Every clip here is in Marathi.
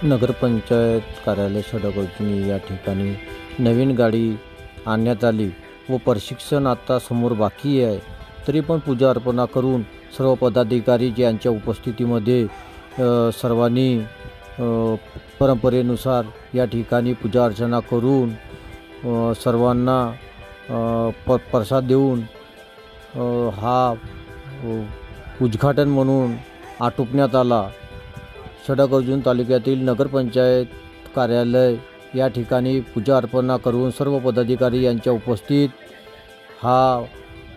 नगरपंचायत कार्यालय सडक या ठिकाणी नवीन गाडी आणण्यात आली व प्रशिक्षण आता समोर बाकी आहे. तरी पण पूजा अर्पणा करून सर्व पदाधिकारी यांच्या उपस्थितीमध्ये सर्वांनी परंपरेनुसार या ठिकाणी पूजा अर्चना करून सर्वांना प्रसाद देऊन हा उद्घाटन म्हणून आटोपण्यात आला. सडक तालुक्यातील नगरपंचायत कार्यालय या ठिकाणी पूजा अर्पणा करून सर्व पदाधिकारी यांच्या उपस्थित हा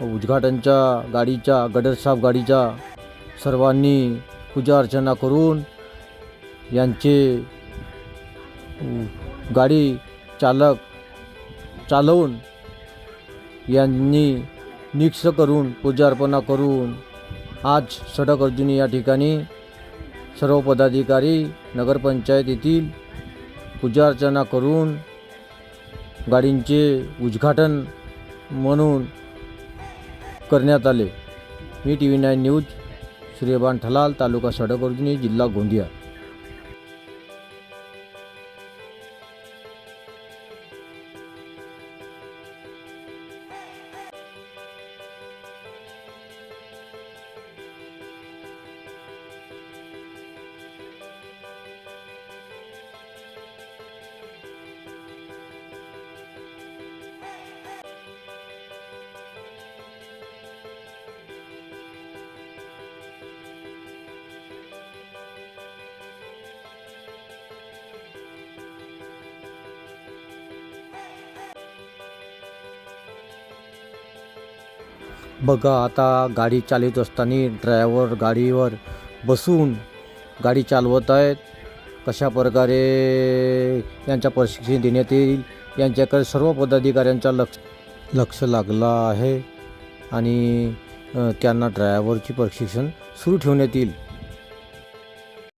उद्घाटनच्या गाडीचा गडरसाफ गाडीचा सर्वांनी पूजा अर्चना करून यांचे गाडी चालवून यांनी निक्ष करून पूजा अर्पणा करून आज सडक या ठिकाणी सर्व पदाधिकारी नगरपंचायत येथील पूजा अर्चना करून गाडींचे उद्घाटन म्हणून करण्यात आले. मी TV9 न्यूज सूर्यबान ठलाल, तालुका सडक जिल्हा गोंदिया. बघा, आता गाडी चालवत असताना ड्रायव्हर गाडीवर बसून गाडी चालवत आहेत. कशा प्रकारे यांचा प्रशिक्षण देण्यात येईल यांच्याकडे सर्व पदाधिकाऱ्यांचा लक्ष लागला आहे आणि त्यांना ड्रायव्हरची प्रशिक्षण सुरू ठेवण्यात येईल.